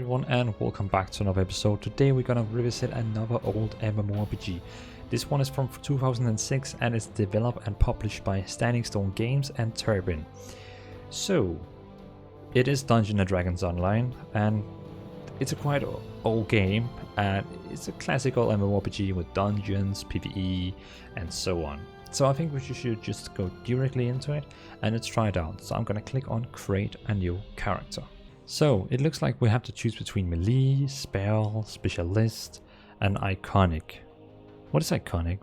everyone, and welcome back to another episode. Today we're gonna revisit another old MMORPG. This one is from 2006 and it's developed and published by Standing Stone Games and Turbine. So, it is Dungeons & Dragons Online, and it's a quite old game, and it's a classical MMORPG with dungeons, PvE, and so on. So I think we should just go directly into it, and let's try it out. So I'm gonna click on Create a New Character. So it looks like we have to choose between melee, spell, specialist, and iconic. What is iconic?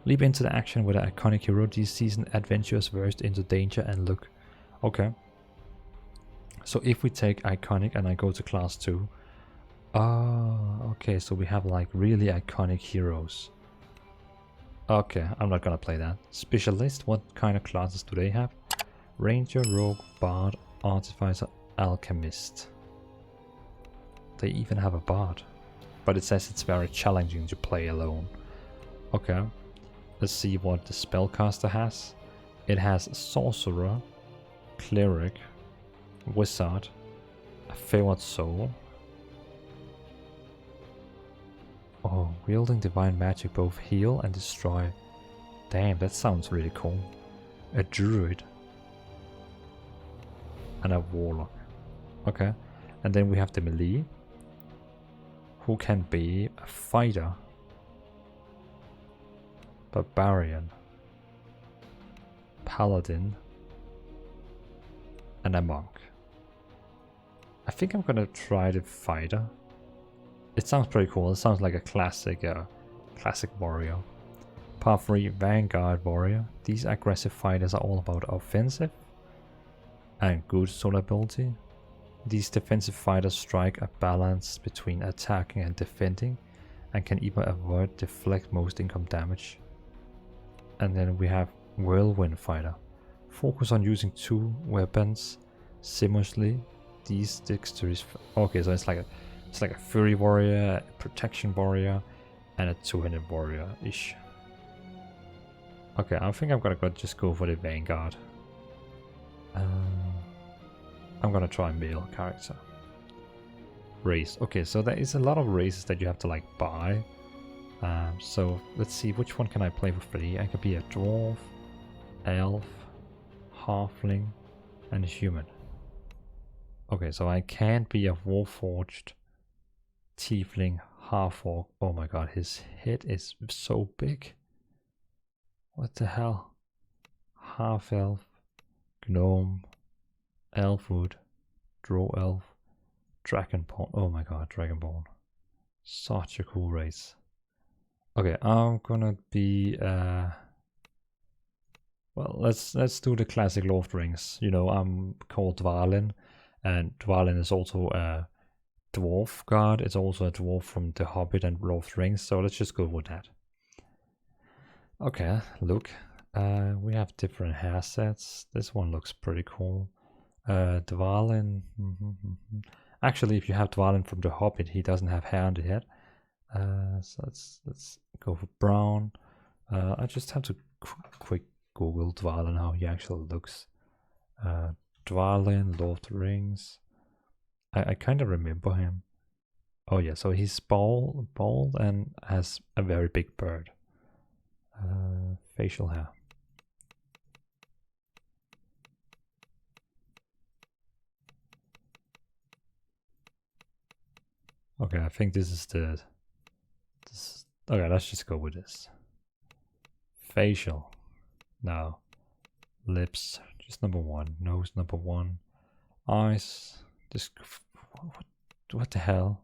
Leap into the action with an iconic hero. This season adventurers versed into danger and look. Okay. So if we take iconic and I go to class 2. Okay, so we have like really iconic heroes. Okay, I'm not gonna play that. Specialist, what kind of classes do they have? Ranger, Rogue, Bard, Artificer, Alchemist. They even have a Bard. But it says it's very challenging to play alone. Okay. Let's see what the Spellcaster has. It has Sorcerer, Cleric, Wizard, a Favored Soul. Oh, wielding Divine Magic both heal and destroy. Damn, that sounds really cool. A Druid. And a Warlock. Okay, and then we have the melee, who can be a fighter, barbarian, paladin, and a monk. I think I'm gonna try the fighter. It sounds pretty cool. It sounds like a classic warrior. Part 3, Vanguard Warrior. These aggressive fighters are all about offensive and good solo ability. These defensive fighters strike a balance between attacking and defending, and can even avoid deflect most income damage. And then we have Whirlwind Fighter. Focus on using 2 weapons seamlessly. These dexterous. Okay, so it's like a Fury Warrior, a Protection Warrior, and a 2-handed Warrior-ish. Okay, I think I'm gonna just go for the Vanguard. I'm gonna try male character. Race. Okay, so there is a lot of races that you have to like buy. So let's see, which one can I play for free? I could be a dwarf, elf, halfling, and a human. Okay, so I can't be a warforged, tiefling, half-orc. Oh my god, his head is so big. What the hell? Half-elf, gnome, elfwood, drow elf, dragonborn. Oh my god, dragonborn. Such a cool race. Okay, I'm gonna be well, let's do the classic Lord of the Rings. You know, I'm called Dvalin, and Dvalin is also a dwarf god. It's also a dwarf from The Hobbit and Lord of the Rings, so let's just go with that. Okay, look. We have different hair sets. This one looks pretty cool. Dvalin. Actually, if you have Dvalin from The Hobbit, he doesn't have hair on the head. So let's go for brown. I just have to quick Google Dvalin, how he actually looks. Dvalin, Lord of the Rings. I kind of remember him. Oh yeah, so he's bald and has a very big bird. Facial hair. Okay, I think this is okay, let's just go with this. Facial. Now, lips, just number 1. Nose, number 1. Eyes, just what the hell?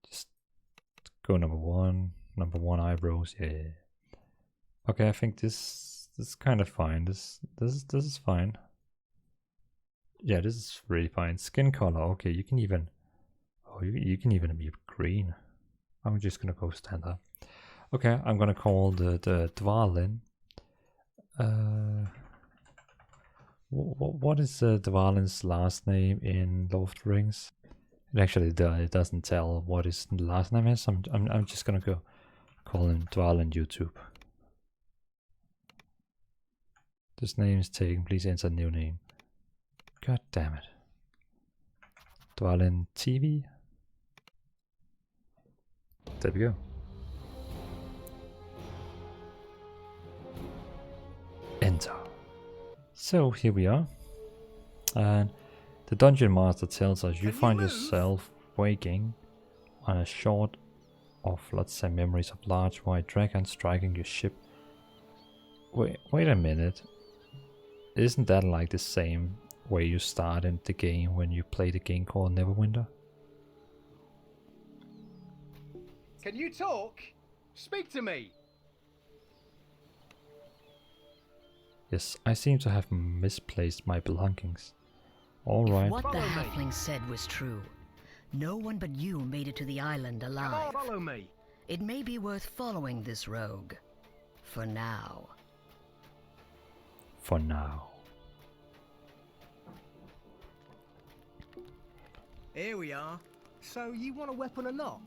Just go number 1. Number 1 eyebrows. Yeah. Okay, I think this is kind of fine. This is fine. Yeah, this is really fine. Skin color. Okay, you can even. Oh, you can even be green. I'm just gonna go standard. Okay, I'm gonna call the Dvalin. What is Dvalin's last name in Lord of the Rings? It actually it doesn't tell what his last name is. I'm just gonna go call him Dvalin YouTube. This name is taken. Please enter new name. God damn it. Dvalin TV. There we go. Enter. So here we are. And the dungeon master tells us you find yourself waking on a short of, let's say, memories of large white dragons striking your ship. Wait a minute. Isn't that like the same way you start in the game when you play the game called Neverwinter? Can you talk? Speak to me! Yes, I seem to have misplaced my belongings. Alright. If what the halfling said was true, no one but you made it to the island alive. Come on, follow me! It may be worth following this rogue. For now. For now. Here we are. So you want a weapon or not?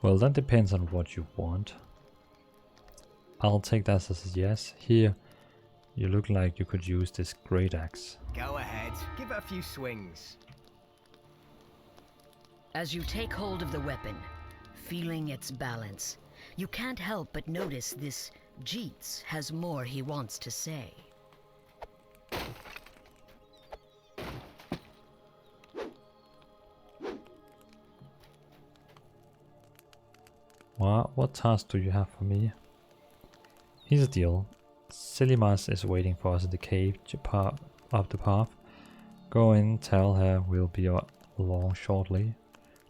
Well, that depends on what you want. I'll take that as a yes. Here, you look like you could use this great axe. Go ahead, give it a few swings. As you take hold of the weapon, feeling its balance, you can't help but notice this Jeets has more he wants to say. What task do you have for me? Here's the deal. Selimas is waiting for us in the cave up the path. Go in, tell her we'll be along shortly.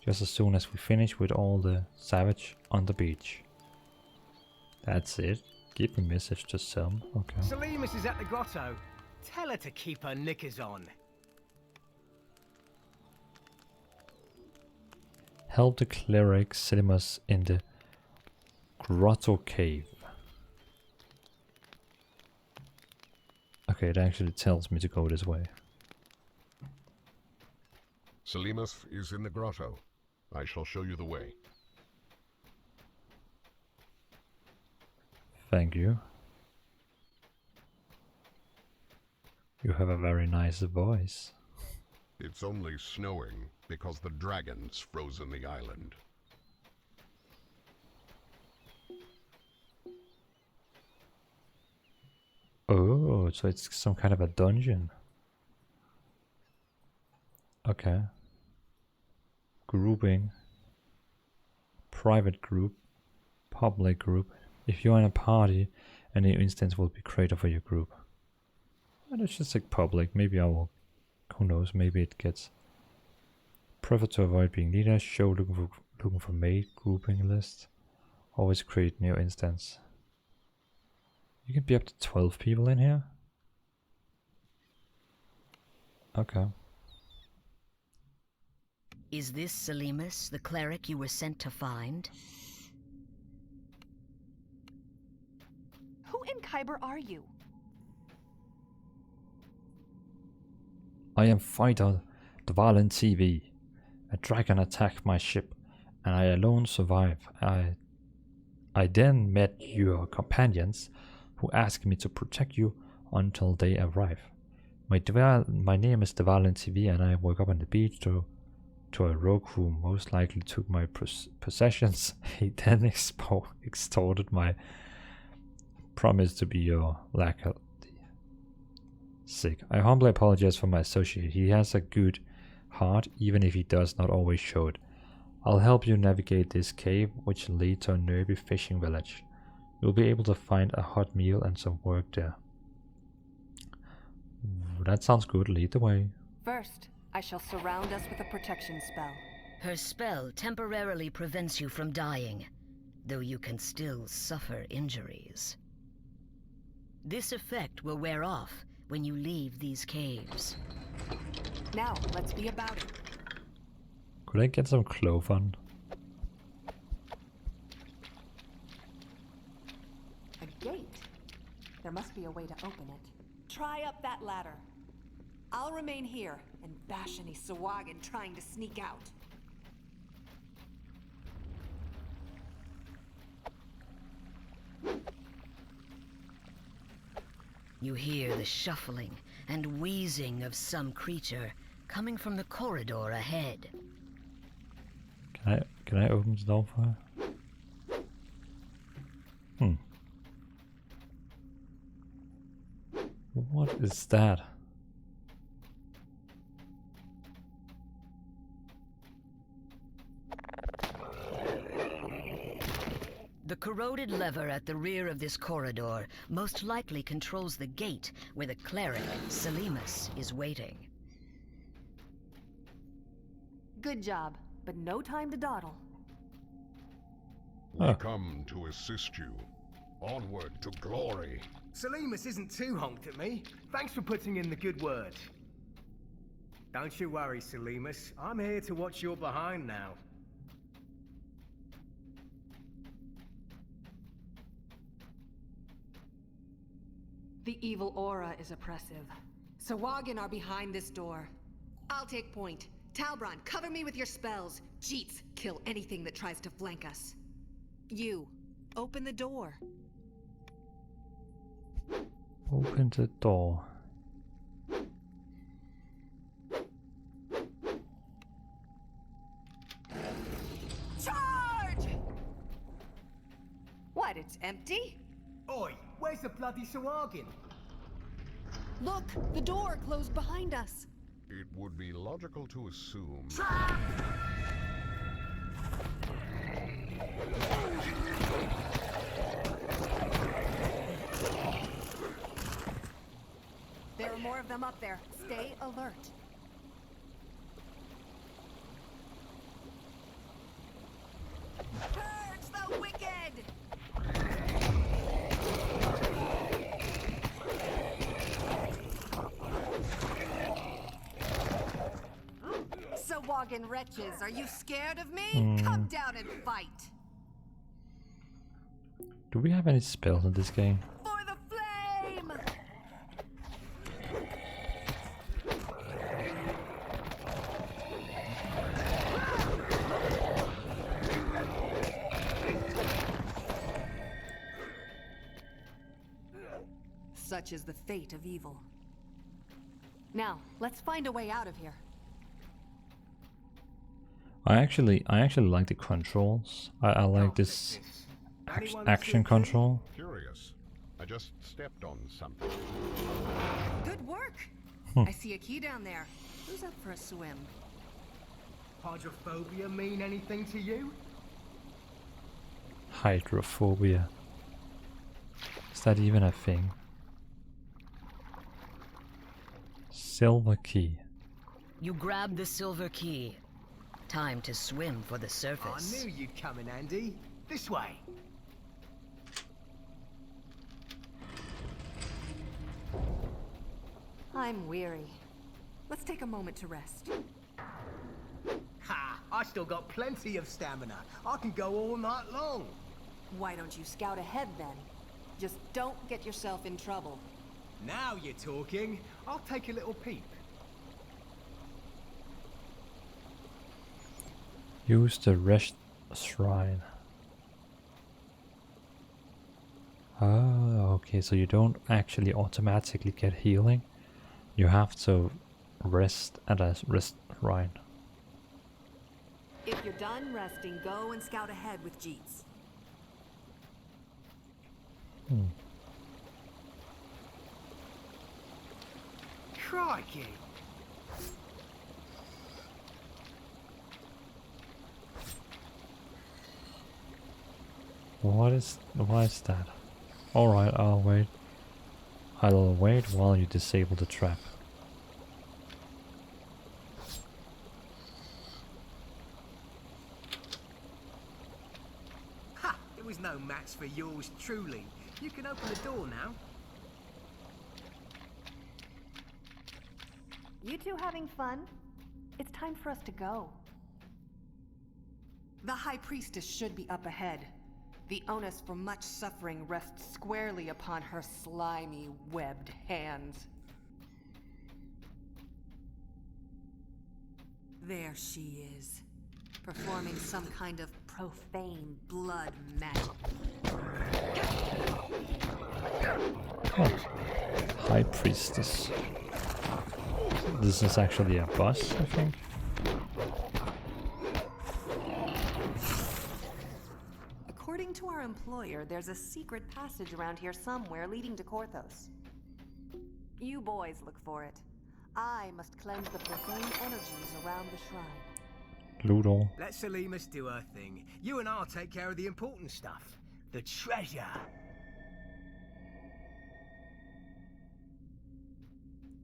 Just as soon as we finish with all the savage on the beach. That's it. Give a message to Selm. Okay. Selimas is at the grotto. Tell her to keep her knickers on. Help the cleric Selimas in the grotto cave. Okay, it actually tells me to go this way. Selimas is in the grotto. I shall show you the way. Thank you. You have a very nice voice. It's only snowing because the dragons frozen the island. Oh, so it's some kind of a dungeon. Okay. Grouping. Private group. Public group. If you're in a party, any instance will be created for your group. And it's just like public. Maybe I will. Who knows? Maybe it gets. Prefer to avoid being leader. Show looking for mate. Grouping list. Always create new instance. You can be up to 12 people in here. Okay. Is this Selimas, the cleric you were sent to find? Who in Kyber are you? I am fighter Dvalin TV. A dragon attacked my ship and I alone survived. I then met your companions who asked me to protect you until they arrive. My name is Dvalin TV and I woke up on the beach to a rogue who most likely took my possessions. He then extorted my promise to be your lackey. Sick. I humbly apologize for my associate. He has a good heart even if he does not always show it. I'll help you navigate this cave which leads to a nearby fishing village. You'll be able to find a hot meal and some work there. That sounds good. Lead the way. First, I shall surround us with a protection spell. Her spell temporarily prevents you from dying, though you can still suffer injuries. This effect will wear off when you leave these caves. Now, let's be about it. Could I get some clove on? A gate? There must be a way to open it. Try up that ladder. I'll remain here and bash any Sawagan trying to sneak out. You hear the shuffling and wheezing of some creature coming from the corridor ahead. Can I open the door for her? What is that? The corroded lever at the rear of this corridor most likely controls the gate where the cleric, Selimus, is waiting. Good job, but no time to dawdle. We come to assist you. Onward to glory. Selimus isn't too honked at me. Thanks for putting in the good word. Don't you worry, Selimus. I'm here to watch your behind now. The evil aura is oppressive. Sahuagin are behind this door. I'll take point. Talbron, cover me with your spells. Jeets, kill anything that tries to flank us. You, open the door. Open the door. Charge! What, it's empty? Oi, where's the bloody Sahuagin? Look, the door closed behind us. It would be logical to assume. There are more of them up there. Stay alert. Purge the wicked! Sahuagin wretches, are you scared of me? Come down and fight! Do we have any spells in this game? For the flame! Such is the fate of evil. Now, let's find a way out of here. I actually like the controls. I like this action control. Curious. I just stepped on something. Good work! I see a key down there. Who's up for a swim? Hydrophobia mean anything to you? Hydrophobia. Is that even a thing? Silver key. You grab the silver key. Time to swim for the I surface. knew you'd come in handy. This way. I'm weary. Let's take a moment to rest. Ha! I still got plenty of stamina. I can go all night long. Why don't you scout ahead then? Just don't get yourself in trouble. Now you're talking. I'll take a little peep. Use the rest shrine. Oh, okay, so you don't actually automatically get healing. You have to rest at a rest shrine. If you're done resting, go and scout ahead with Jeets. Crikey! Why is that? Alright, I'll wait. I'll wait while you disable the trap. Ha! It was no match for yours truly. You can open the door now. You two having fun? It's time for us to go. The High Priestess should be up ahead. The onus for much suffering rests squarely upon her slimy, webbed hands. There she is, performing some kind of profane blood magic. Oh, High Priestess. This is actually a boss, I think. According to our employer, there's a secret passage around here somewhere leading to Korthos. You boys look for it. I must cleanse the profane energies around the shrine. Loot all. Let Selimus do her thing. You and I'll take care of the important stuff. The treasure.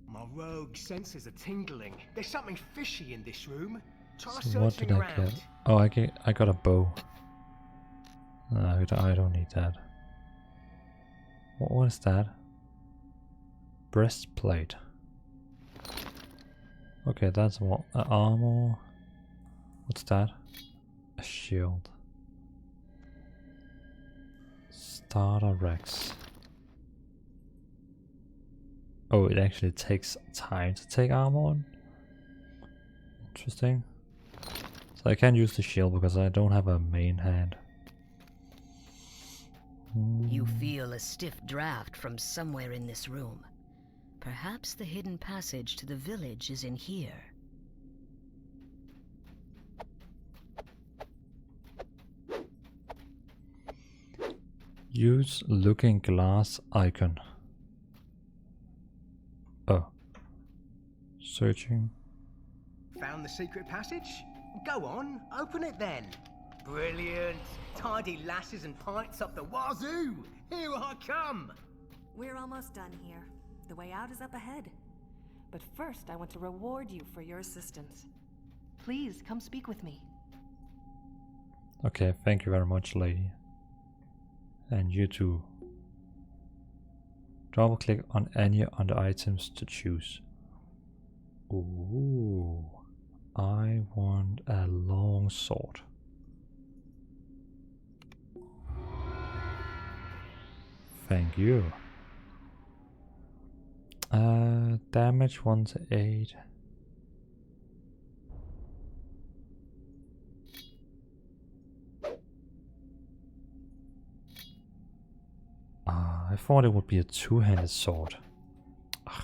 My rogue senses are tingling. There's something fishy in this room. Try So what searching did I around. get? Oh, I got a bow. No, I don't need that. What is that? Breastplate. Okay, that's what armor. What's that? A shield. Starter Rex. Oh, it actually takes time to take armor on. Interesting. So I can't use the shield because I don't have a main hand. You feel a stiff draft from somewhere in this room. Perhaps the hidden passage to the village is in here. Use looking glass icon. Oh. Searching. Found the secret passage? Go on, open it then. Brilliant. Tidy lasses and pints up the wazoo. Here I come. We're almost done here. The way out is up ahead. But first, I want to reward you for your assistance. Please, come speak with me. Okay, thank you very much, lady. And you too. Double click on any of the items to choose. Ooh, I want a long sword. Thank you. Damage 1 to 8. I thought it would be a two-handed sword. Ugh,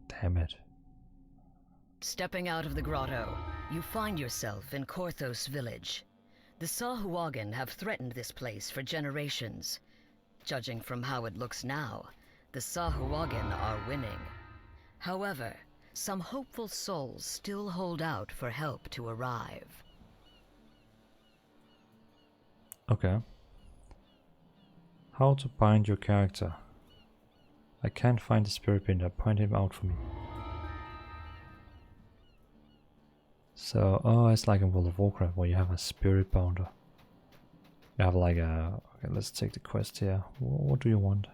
damn it. Stepping out of the grotto, you find yourself in Korthos Village. The Sahuagin have threatened this place for generations. Judging from how it looks now, the Sahuagin are winning. However, some hopeful souls still hold out for help to arrive. Okay. How to bind your character. I can't find the spirit binder. Point him out for me. So, oh, it's like in World of Warcraft where you have a spirit bounder. You have like a... Okay, let's take the quest here. What do you want?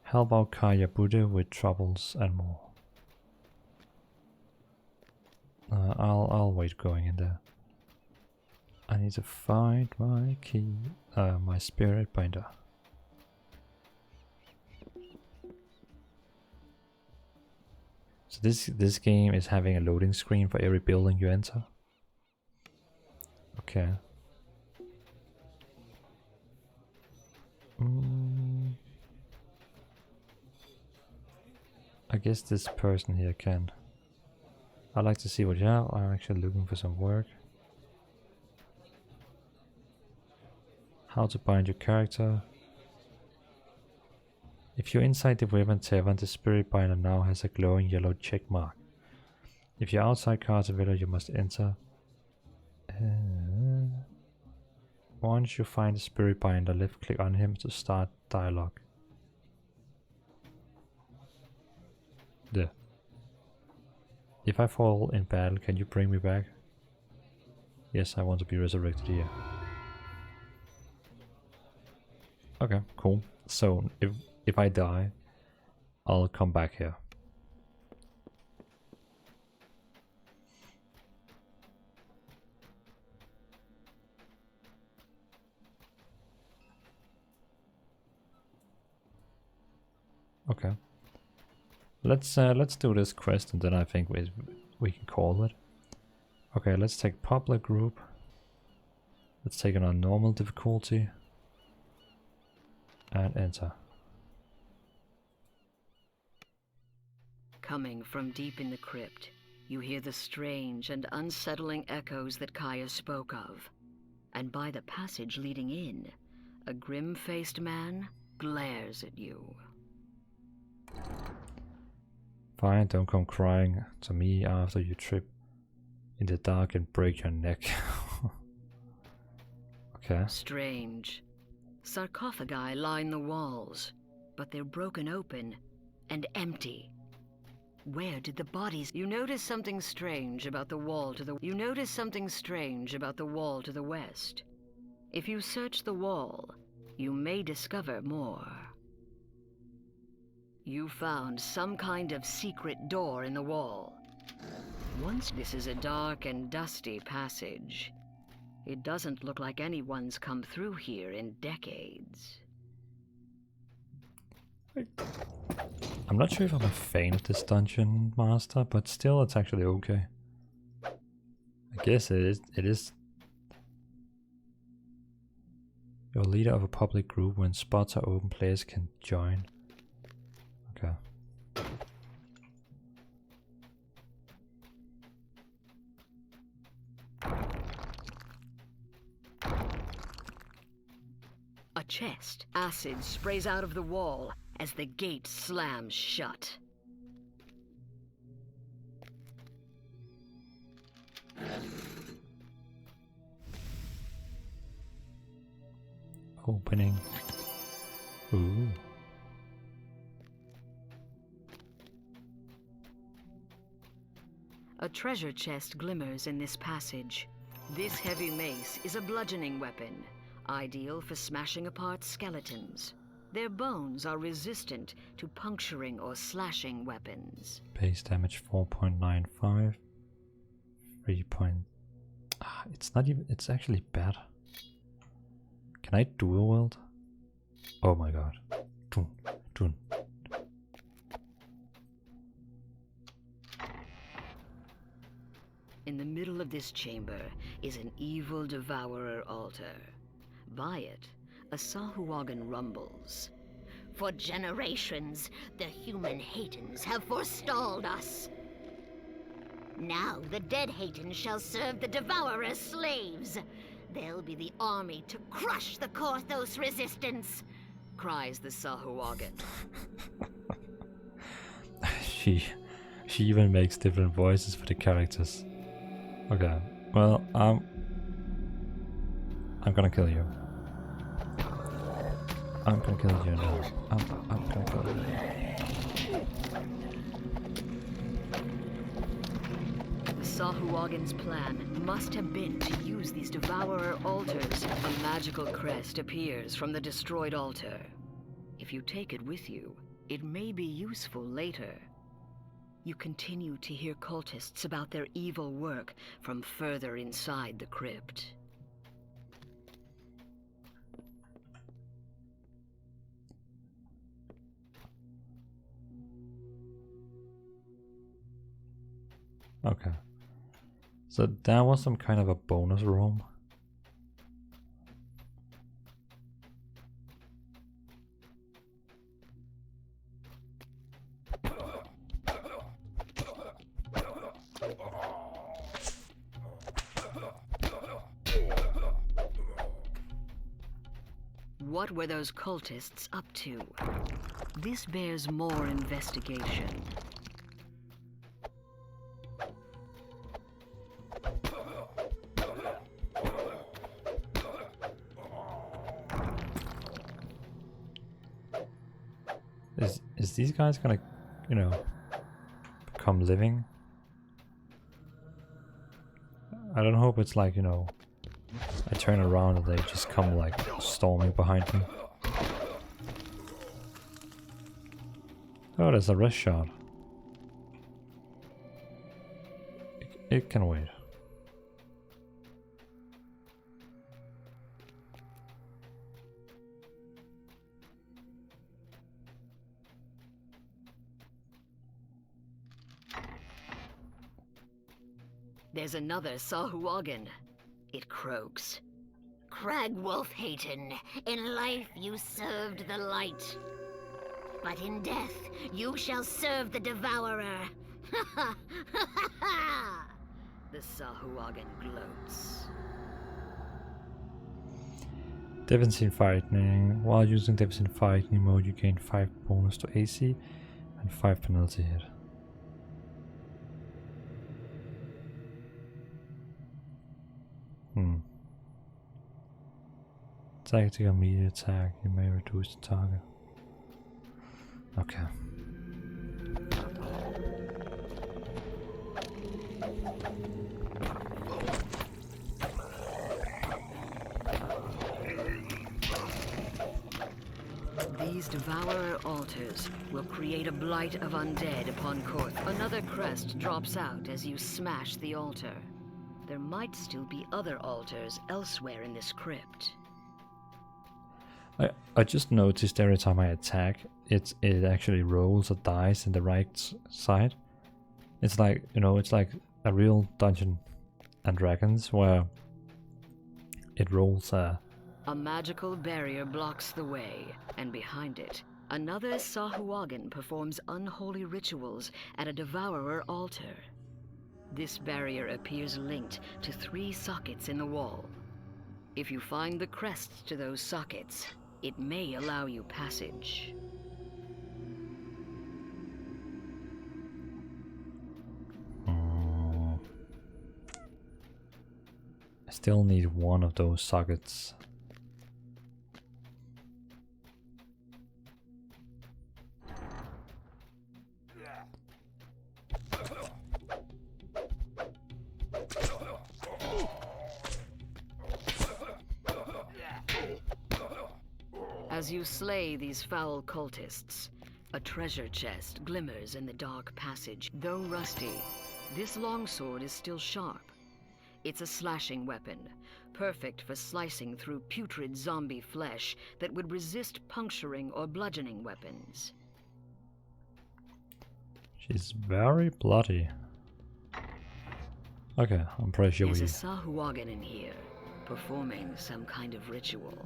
Help out Kaya Buddha with troubles and more. I'll wait going in there. I need to find my key, my spirit binder. So this game is having a loading screen for every building you enter. Okay. I guess this person here can. I'd like to see what you have. I'm actually looking for some work. How to bind your character. If you're inside the Wavecrest Tavern, the spirit binder now has a glowing yellow check mark. If you're outside Korthos Village, you must enter. Once you find the spirit binder, left click on him to start dialogue. There. If I fall in battle, can you bring me back? Yes, I want to be resurrected here. Okay, cool. So if I die, I'll come back here. Okay. Let's do this quest and then I think we can call it. Okay, let's take public group. Let's take it on normal difficulty. And enter. Coming from deep in the crypt, you hear the strange and unsettling echoes that Kaya spoke of. And by the passage leading in, a grim-faced man glares at you. Fine, don't come crying to me after you trip in the dark and break your neck. Okay. Strange. Sarcophagi line the walls, but they're broken open and empty. Where did the bodies... You notice something strange about the wall to the... You notice something strange about the wall to the west. If you search the wall, you may discover more. You found some kind of secret door in the wall. Once this is a dark and dusty passage. It doesn't look like anyone's come through here in decades. I'm not sure if I'm a fan of this dungeon master, but still it's actually okay. I guess it is. You're a leader of a public group. When spots are open, players can join. Okay. A chest. Acid sprays out of the wall as the gate slams shut. Opening. Ooh. A treasure chest glimmers in this passage. This heavy mace is a bludgeoning weapon, ideal for smashing apart skeletons. Their bones are resistant to puncturing or slashing weapons. Base damage 4.95. 3. It's not even. It's actually bad. Can I dual wield? Oh my god. Dun, dun. In the middle of this chamber is an evil devourer altar. By it, a Sahuagin rumbles. For generations, the human Heytons have forestalled us. Now the dead Heyton shall serve the Devourer's slaves. They'll be the army to crush the Korthos resistance, cries the Sahuagin. She even makes different voices for the characters. Okay, well, I'm gonna kill you. I'm gonna kill you now. I'm gonna kill you. The Sahuagin's plan must have been to use these Devourer altars. A magical crest appears from the destroyed altar. If you take it with you, it may be useful later. You continue to hear cultists about their evil work from further inside the crypt. Okay. So that was some kind of a bonus room. What were those cultists up to? This bears more investigation. Is these guys gonna, you know, become living? I don't hope it's like, you know, I turn around and they just come like storming behind me. Oh, there's a rest shot. It can wait. There's another Sahuagin. It croaks. crag wolf, Heyton. In life you served the light. But in death, you shall serve the Devourer. The Sahuagin gloats. Defensive fighting. While using defensive fighting mode, you gain 5 bonus to AC and 5 penalty hit. Tactical melee attack. You may reduce the target. Okay. These Devourer altars will create a blight of undead upon Korth. Another crest drops out as you smash the altar. There might still be other altars elsewhere in this crypt. I just noticed every time I attack, it actually rolls a dice in the right side. It's like, you know, it's like a real Dungeons and Dragons where it rolls a... A magical barrier blocks the way, and behind it, another Sahuagin performs unholy rituals at a Devourer altar. This barrier appears linked to 3 sockets in the wall. If you find the crests to those sockets, it may allow you passage. I still need one of those sockets. As you slay these foul cultists, a treasure chest glimmers in the dark passage. Though rusty, this longsword is still sharp. It's a slashing weapon, perfect for slicing through putrid zombie flesh that would resist puncturing or bludgeoning weapons. She's very bloody. Okay, I'm pretty sure There's we... a Sahuagin in here, performing some kind of ritual.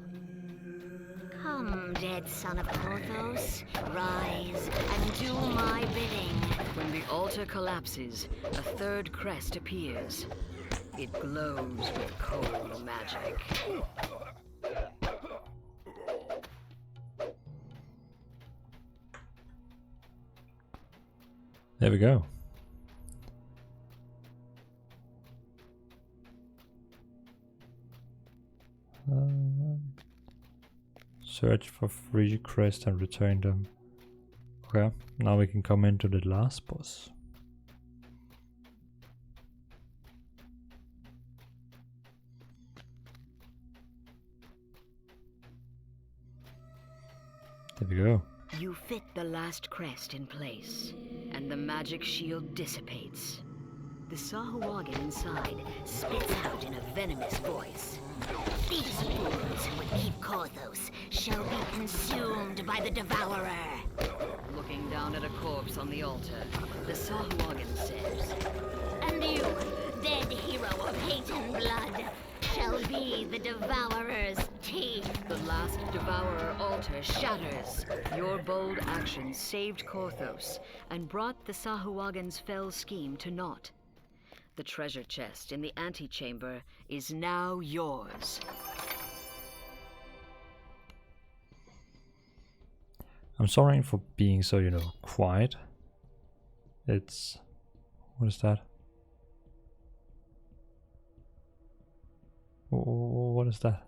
Come, dead son of Korthos, rise and do my bidding. When the altar collapses, a third crest appears. It glows with cold magic. There we go. Search for 3 crests and return them. Okay, now we can come into the last boss. There we go. You fit the last crest in place, and the magic shield dissipates. The Sahuagin inside spits out in a venomous voice. These fools who would keep Korthos shall be consumed by the Devourer. Looking down at a corpse on the altar, the Sahuagin says, And you, dead hero of hate and blood, shall be the Devourer's teeth. The last Devourer altar shatters. Your bold action saved Korthos and brought the Sahuagin's fell scheme to naught. The treasure chest in the antechamber is now yours. I'm sorry for being so, you know, quiet. It's... what is that? What is that?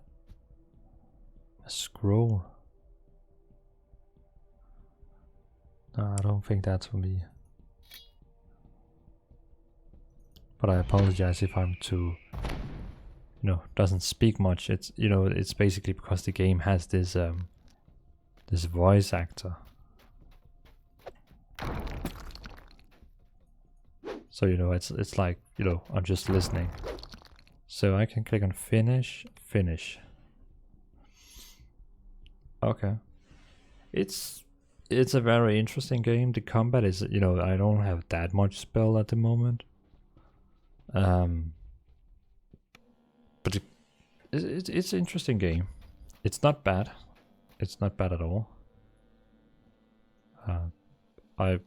A scroll. No, I don't think that's for me. But I apologize if I'm too, you know, doesn't speak much. It's, you know, it's basically because the game has this this voice actor. So, you know, it's like, you know, I'm just listening. So I can click on finish. Okay. It's a very interesting game. The combat is, you know, I don't have that much spell at the moment. But It's an interesting game. It's not bad. It's not bad at all. I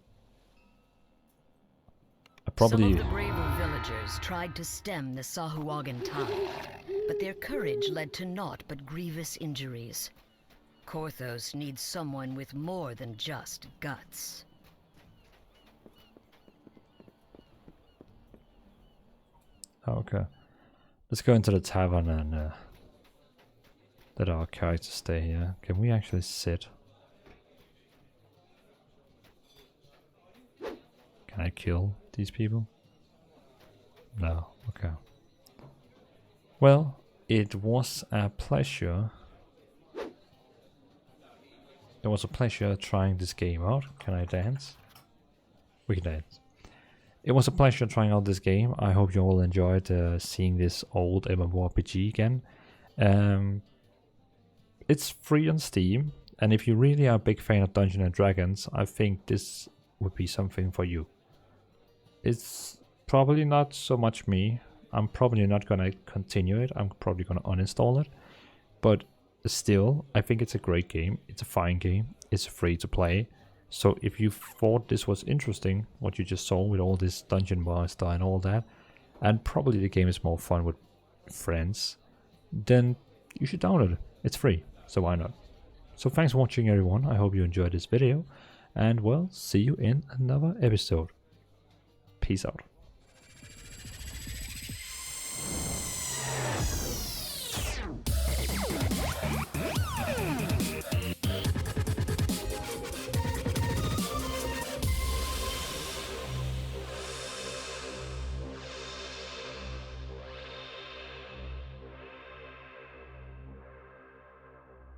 probably... Some of the braver villagers tried to stem the Sahuagin tide, but their courage led to naught but grievous injuries. Korthos needs someone with more than just guts. Okay. Let's go into the tavern and let our character stay here. Can we actually sit? Can I kill these people? No. Okay. Well, it was a pleasure. It was a pleasure trying this game out. Can I dance? We can dance. It was a pleasure trying out this game. I hope you all enjoyed seeing this old MMORPG again. It's free on Steam, and if you really are a big fan of Dungeons & Dragons, I think this would be something for you. It's probably not so much me. I'm probably not gonna continue it. I'm probably gonna uninstall it. But still, I think it's a great game. It's a fine game. It's free to play. So if you thought this was interesting, what you just saw with all this dungeon master and all that, and probably the game is more fun with friends, then you should download it. It's free, so why not? So thanks for watching, everyone. I hope you enjoyed this video, and well, see you in another episode. Peace out.